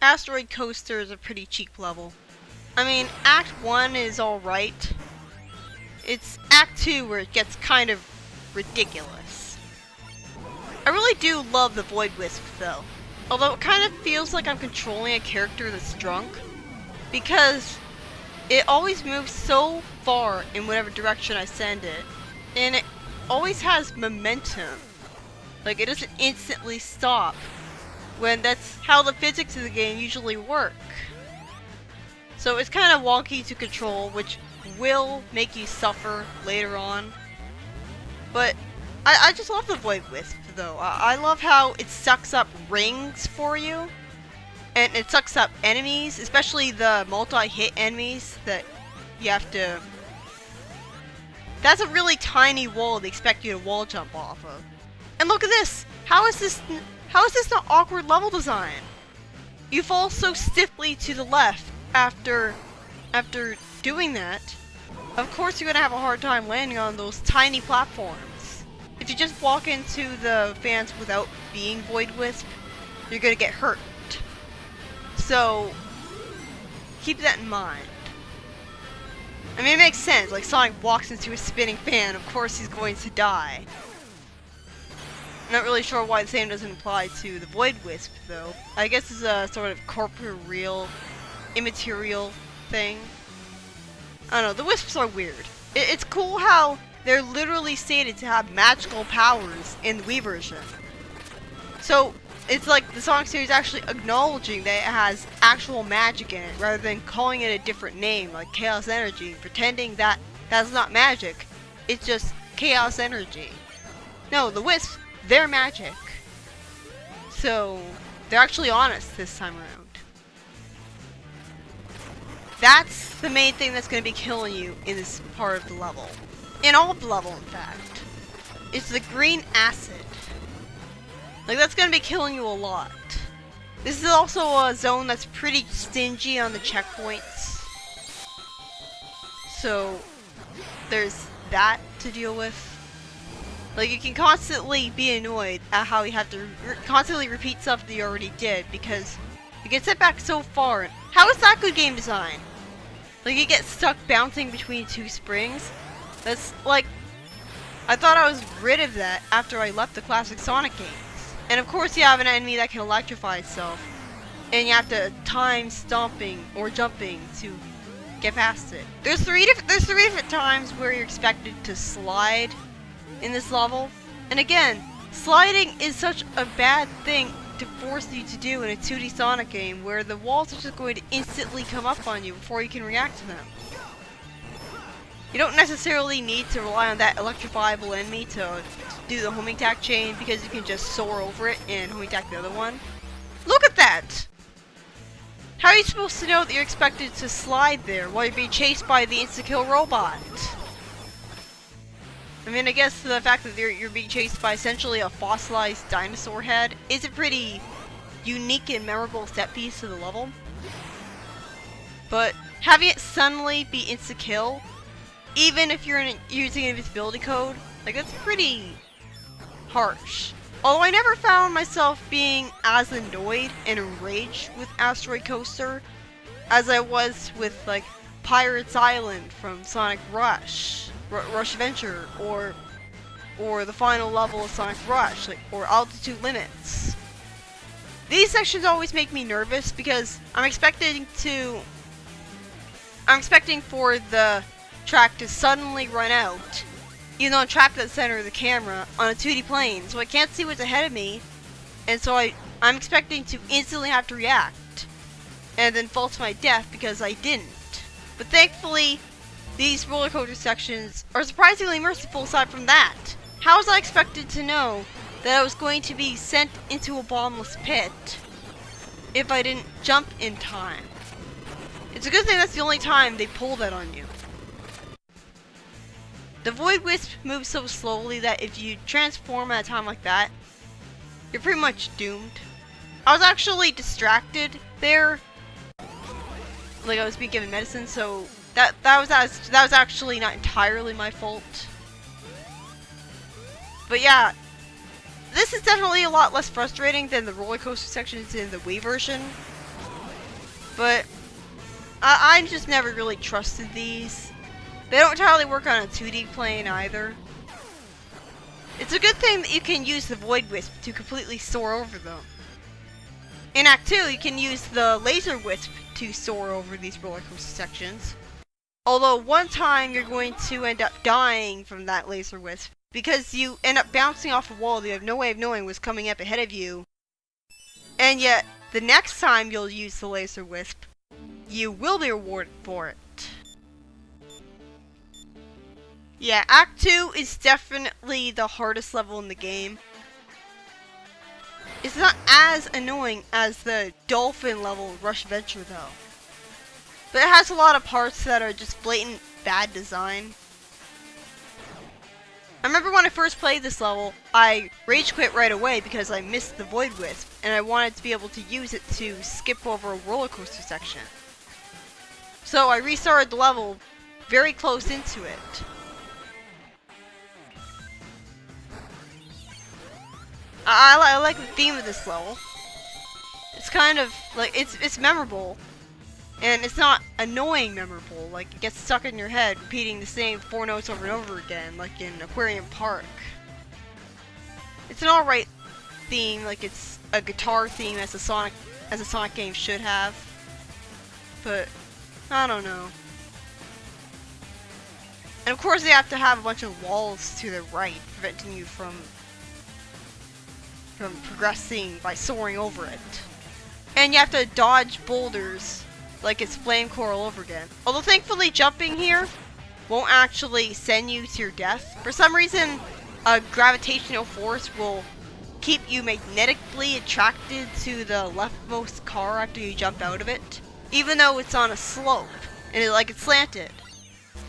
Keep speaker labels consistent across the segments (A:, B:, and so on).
A: Asteroid Coaster is a pretty cheap level. I mean, Act 1 is alright. It's Act 2 where it gets kind of ridiculous. I really do love the Void Wisp though. Although it kind of feels like I'm controlling a character that's drunk. Because it always moves so far in whatever direction I send it. And it always has momentum. Like, it doesn't instantly stop. When that's how the physics of the game usually work. So it's kind of wonky to control, which will make you suffer later on. But I just love the Void Wisp though. I love how it sucks up rings for you. And it sucks up enemies, especially the multi-hit enemies that you have to... That's a really tiny wall they expect you to wall jump off of. And look at this! How is this not awkward level design? You fall so stiffly to the left after doing that. Of course you're gonna have a hard time landing on those tiny platforms. If you just walk into the fans without being Void Wisp, you're gonna get hurt. So, keep that in mind. I mean, it makes sense. Like, Sonic walks into a spinning fan, of course he's going to die. I'm not really sure why the same doesn't apply to the Void Wisp, though. I guess it's a sort of corporeal, immaterial thing. I don't know, the Wisps are weird. It's cool how they're literally stated to have magical powers in the Wii version. So, it's like the Sonic series actually acknowledging that it has actual magic in it, rather than calling it a different name, like Chaos Energy, pretending that that's not magic, it's just Chaos Energy. No, the Wisps, they're magic. So, they're actually honest this time around. That's the main thing that's going to be killing you in this part of the level. In all of the level, in fact. It's the green acid. Like, that's going to be killing you a lot. This is also a zone that's pretty stingy on the checkpoints. So, there's that to deal with. Like, you can constantly be annoyed at how you have to constantly repeat stuff that you already did, because you get set back so far. How is that good game design? Like, you get stuck bouncing between two springs. That's, like, I thought I was rid of that after I left the classic Sonic games. And of course you have an enemy that can electrify itself. And you have to time stomping or jumping to get past it. There's three different times where you're expected to slide in this level. And again, sliding is such a bad thing to force you to do in a 2D Sonic game where the walls are just going to instantly come up on you before you can react to them. You don't necessarily need to rely on that electrifiable enemy to do the homing attack chain, because you can just soar over it and homing attack the other one. Look at that! How are you supposed to know that you're expected to slide there while you're being chased by the insta-kill robot? I mean, I guess the fact that you're being chased by essentially a fossilized dinosaur head is a pretty unique and memorable set piece to the level. But having it suddenly be insta-kill, even if you're using invisibility code, like, that's pretty harsh. Although I never found myself being as annoyed and enraged with Asteroid Coaster as I was with, like, Pirates Island from Sonic Rush, Rush Adventure, or the final level of Sonic Rush, like, or Altitude Limits. These sections always make me nervous because I'm expecting for the track to suddenly run out, even though I'm trapped at the center of the camera on a 2D plane, so I can't see what's ahead of me, and so I'm expecting to instantly have to react, and then fall to my death because I didn't. But thankfully, these roller coaster sections are surprisingly merciful aside from that. How was I expected to know that I was going to be sent into a bottomless pit if I didn't jump in time? It's a good thing that's the only time they pull that on you. The Void Wisp moves so slowly that if you transform at a time like that, you're pretty much doomed. I was actually distracted there. Like, I was being given medicine, so that was actually not entirely my fault. But yeah, this is definitely a lot less frustrating than the roller coaster sections in the Wii version. But I just never really trusted these. They don't entirely work on a 2D plane either. It's a good thing that you can use the Void Wisp to completely soar over them. In Act 2, you can use the Laser Wisp to soar over these roller coaster sections. Although one time you're going to end up dying from that Laser Wisp because you end up bouncing off a wall that you have no way of knowing was coming up ahead of you. And yet, the next time you'll use the Laser Wisp, you will be rewarded for it. Yeah, Act 2 is definitely the hardest level in the game. It's not as annoying as the Dolphin level Rush Adventure though. But it has a lot of parts that are just blatant bad design. I remember when I first played this level, I rage quit right away because I missed the Void Wisp, and I wanted to be able to use it to skip over a roller coaster section. So I restarted the level very close into it. I like the theme of this level. It's kind of like it's memorable, and it's not annoying memorable. Like it gets stuck in your head, repeating the same 4 notes over and over again, like in Aquarium Park. It's an alright theme, like it's a guitar theme as a Sonic game should have. But I don't know. And of course, they have to have a bunch of walls to the right, preventing you from progressing by soaring over it. And you have to dodge boulders like it's Flame Core all over again. Although thankfully jumping here won't actually send you to your death. For some reason, a gravitational force will keep you magnetically attracted to the leftmost car after you jump out of it, even though it's on a slope and it's slanted.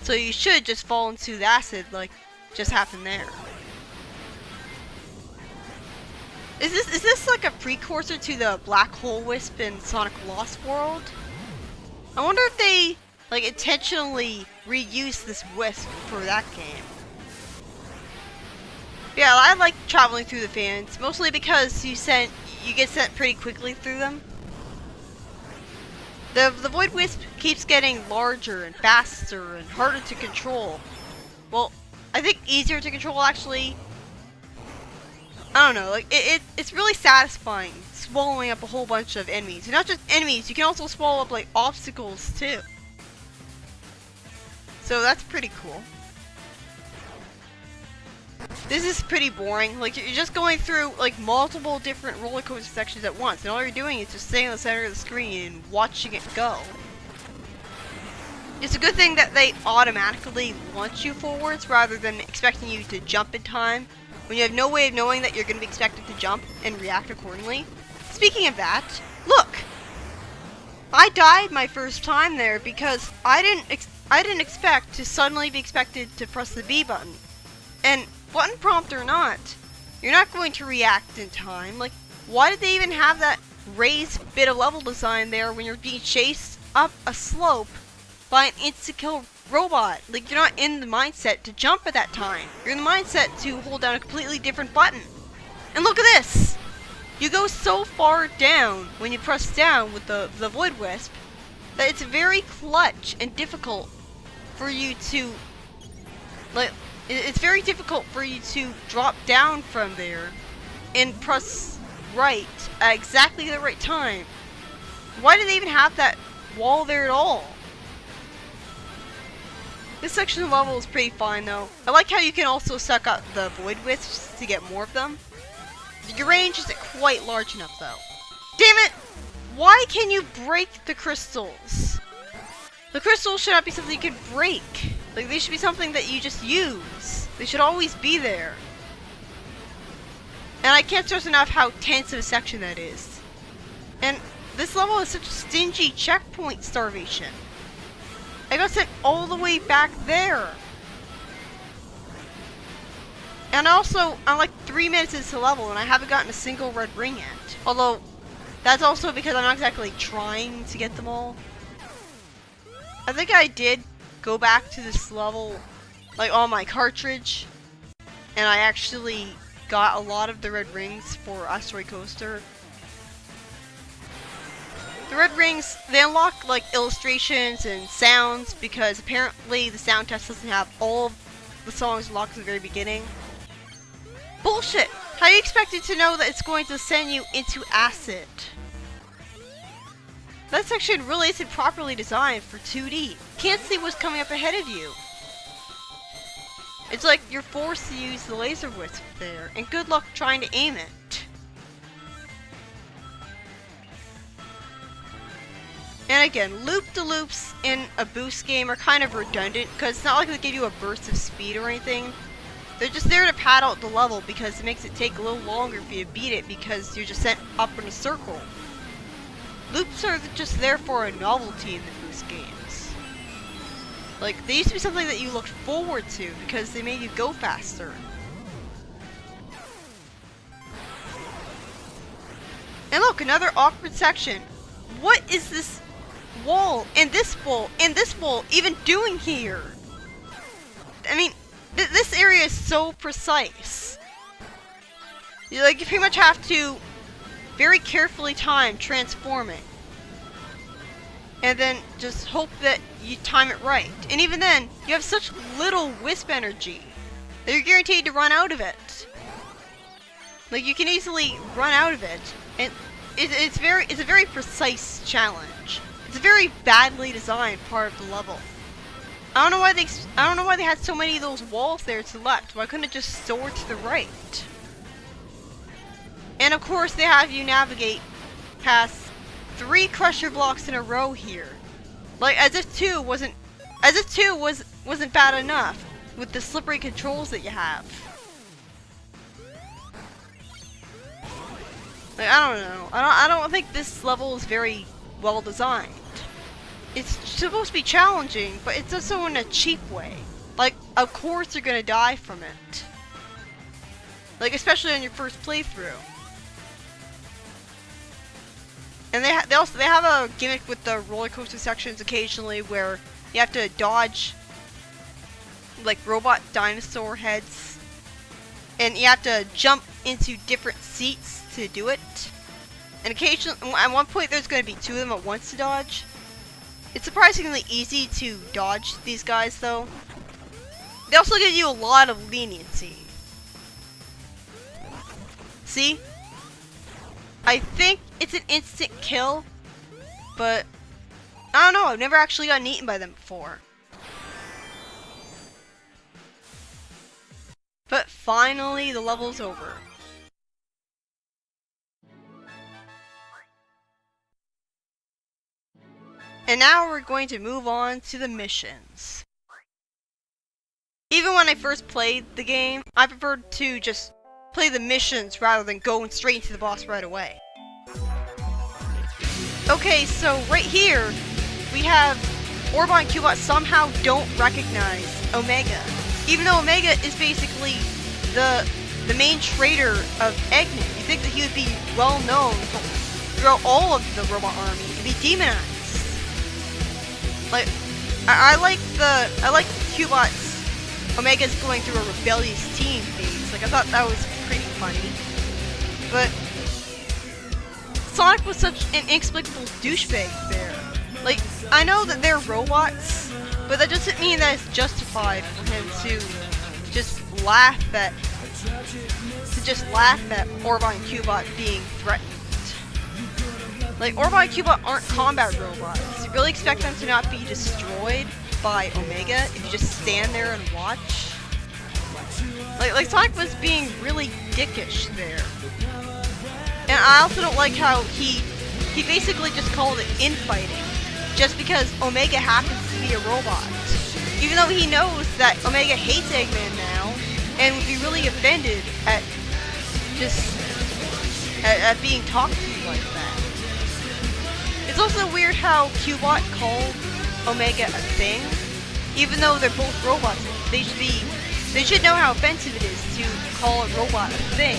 A: So you should just fall into the acid like just happened there. Is this like a precursor to the Black Hole Wisp in Sonic Lost World? I wonder if they like intentionally reused this wisp for that game. Yeah, I like traveling through the fans, mostly because you get sent pretty quickly through them. The Void Wisp keeps getting larger and faster and harder to control. Well, I think easier to control actually. I don't know, like it's really satisfying swallowing up a whole bunch of enemies. And not just enemies, you can also swallow up like obstacles too. So that's pretty cool. This is pretty boring. Like you're just going through like multiple different roller coaster sections at once, and all you're doing is just staying in the center of the screen and watching it go. It's a good thing that they automatically launch you forwards rather than expecting you to jump in time when you have no way of knowing that you're going to be expected to jump and react accordingly. Speaking of that, look! I died my first time there because I didn't expect to suddenly be expected to press the B button. And button prompt or not, you're not going to react in time. Like, why did they even have that raised bit of level design there when you're being chased up a slope by an insta-kill robot? Like, you're not in the mindset to jump at that time. You're in the mindset to hold down a completely different button. And look at this! You go so far down when you press down with the Void Wisp that it's very clutch and difficult for you to, like, it's very difficult for you to drop down from there and press right at exactly the right time. Why do they even have that wall there at all? This section of the level is pretty fine though. I like how you can also suck up the Void Wisps to get more of them. Your range isn't quite large enough though. Damn it! Why can you break the crystals? The crystals should not be something you can break. Like, they should be something that you just use. They should always be there. And I can't stress enough how tense of a section that is. And this level is such stingy checkpoint starvation. I got sent all the way back there. And also, I'm like 3 minutes into the level and I haven't gotten a single red ring yet. Although, that's also because I'm not exactly trying to get them all. I think I did go back to this level, like on my cartridge, and I actually got a lot of the red rings for Asteroid Coaster. The red rings, they unlock like illustrations and sounds because apparently the sound test doesn't have all of the songs unlocked at the very beginning. Bullshit! How are you expected to know that it's going to send you into acid? That section really isn't properly designed for 2D. Can't see what's coming up ahead of you. It's like you're forced to use the laser wisp there, and good luck trying to aim it. And again, loop-de-loops in a boost game are kind of redundant, because it's not like they give you a burst of speed or anything. They're just there to pad out the level because it makes it take a little longer for you to beat it because you're just sent up in a circle. Loops are just there for a novelty in the boost games. Like, they used to be something that you looked forward to because they made you go faster. And look, another awkward section. What is this wall and this wall and this wall even doing here? I mean, this area is so precise. You pretty much have to very carefully time transforming. And then just hope that you time it right. And even then, you have such little wisp energy that you're guaranteed to run out of it. Like, you can easily run out of it. And it's a very precise challenge. It's a very badly designed part of the level. I don't know why they had so many of those walls there to the left. Why couldn't it just soar to the right? And of course, they have you navigate past 3 crusher blocks in a row here, like as if 2 wasn't bad enough with the slippery controls that you have. Like, I don't know. I don't think this level is very well designed. It's supposed to be challenging, but it's also in a cheap way. Like, of course you're gonna die from it. Like, especially on your first playthrough. And they have a gimmick with the roller coaster sections occasionally where you have to dodge like robot dinosaur heads, and you have to jump into different seats to do it. And occasionally, at one point, there's going to be 2 of them at once to dodge. It's surprisingly easy to dodge these guys, though. They also give you a lot of leniency. See? I think it's an instant kill, but I don't know, I've never actually gotten eaten by them before. But finally, the level's over. And now we're going to move on to the missions. Even when I first played the game, I preferred to just play the missions rather than going straight into the boss right away. Okay, so right here, we have Orba and Cubot somehow don't recognize Omega. Even though Omega is basically the main traitor of Eggman. You think that he would be well known throughout all of the robot army and be demonized. Like, I like Cubot's Omega's going through a rebellious teen phase. Like, I thought that was pretty funny. But Sonic was such an inexplicable douchebag there. Like, I know that they're robots, but that doesn't mean that it's justified for him to just laugh at Orba and Cubot being threatened. Like, Orba and Cubot aren't combat robots. You really expect them to not be destroyed by Omega if you just stand there and watch? Like Sonic was being really dickish there. And I also don't like how he basically just called it infighting just because Omega happens to be a robot. Even though he knows that Omega hates Eggman now and would be really offended at being talked to like that. It's also weird how Cubot called Omega a thing, even though they're both robots. They should know how offensive it is to call a robot a thing.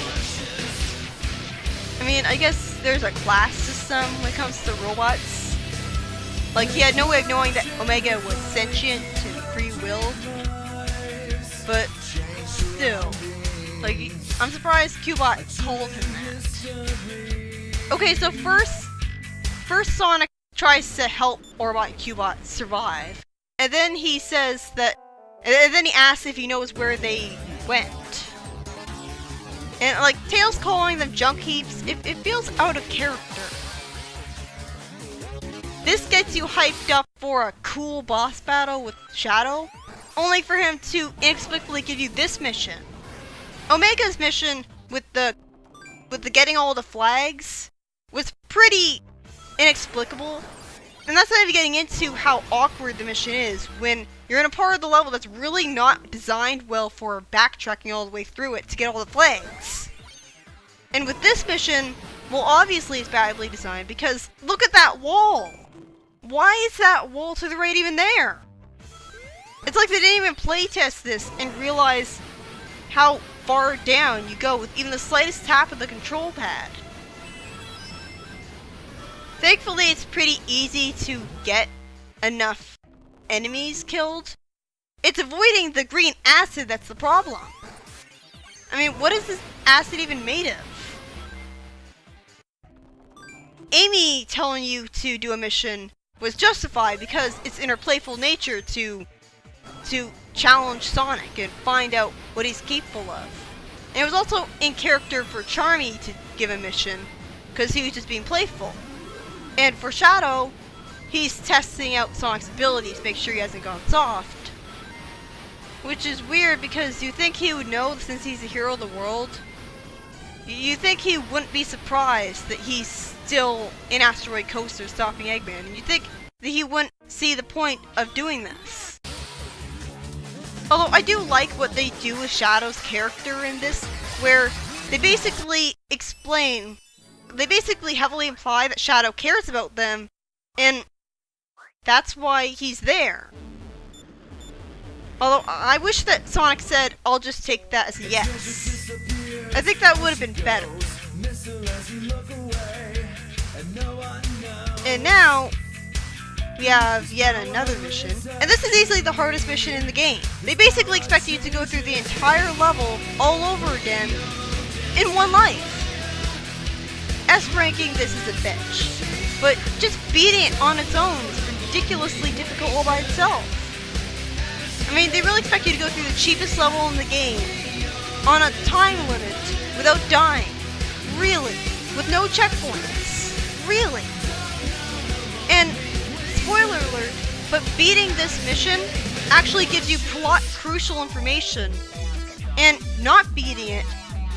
A: I mean, I guess there's a class system when it comes to robots. Like, he had no way of knowing that Omega was sentient and free-willed. But still, like, I'm surprised Cubot called him that. Okay, so first, first Sonic tries to help Orbot and Cubot survive, and then he says that, and then he asks if he knows where they went. And like, Tails calling them junk heaps, it feels out of character. This gets you hyped up for a cool boss battle with Shadow, only for him to inexplicably give you this mission. Omega's mission with the getting all the flags was pretty inexplicable. And that's not even getting into how awkward the mission is when you're in a part of the level that's really not designed well for backtracking all the way through it to get all the flags. And with this mission, well, obviously it's badly designed because look at that wall! Why is that wall to the right even there? It's like they didn't even playtest this and realize how far down you go with even the slightest tap of the control pad. Thankfully, it's pretty easy to get enough enemies killed. It's avoiding the green acid that's the problem. I mean, what is this acid even made of? Amy telling you to do a mission was justified because it's in her playful nature to challenge Sonic and find out what he's capable of. And it was also in character for Charmy to give a mission because he was just being playful. And for Shadow, he's testing out Sonic's abilities to make sure he hasn't gone soft. Which is weird because you think he would know since he's the hero of the world. You think he wouldn't be surprised that he's still in Asteroid Coaster stopping Eggman. And you think that he wouldn't see the point of doing this. Although I do like what they do with Shadow's character in this, where they basically heavily imply that Shadow cares about them, and that's why he's there. Although, I wish that Sonic said, I'll just take that as a yes. I think that would have been better. And now, we have yet another mission, and this is easily the hardest mission in the game. They basically expect you to go through the entire level all over again in one life. S ranking, this is a bitch, but just beating it on its own is ridiculously difficult all by itself. I mean, they really expect you to go through the cheapest level in the game on a time limit without dying. Really? With no checkpoints. Really? And spoiler alert, but beating this mission actually gives you plot crucial information, and not beating it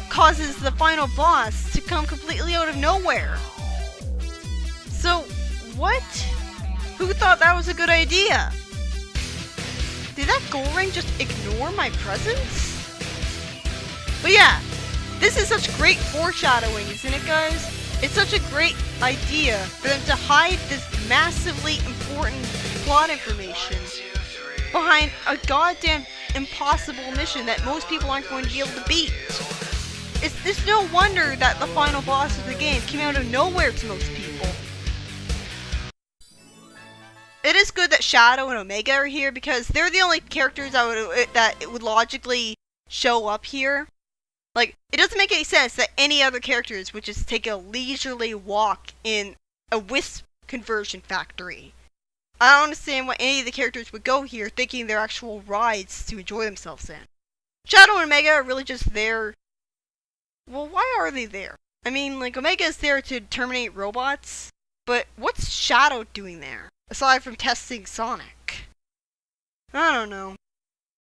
A: causes the final boss to come completely out of nowhere. So, what? Who thought that was a good idea? Did that gold ring just ignore my presence? But yeah, this is such great foreshadowing, isn't it, guys? It's such a great idea for them to hide this massively important plot information behind a goddamn impossible mission that most people aren't going to be able to beat. It's no wonder that the final boss of the game came out of nowhere to most people. It is good that Shadow and Omega are here because they're the only characters that would logically show up here. Like, it doesn't make any sense that any other characters would just take a leisurely walk in a wisp conversion factory. I don't understand why any of the characters would go here thinking they're actual rides to enjoy themselves in. Shadow and Omega are really just there. Well, why are they there? I mean, like, Omega is there to terminate robots, but what's Shadow doing there? Aside from testing Sonic. I don't know.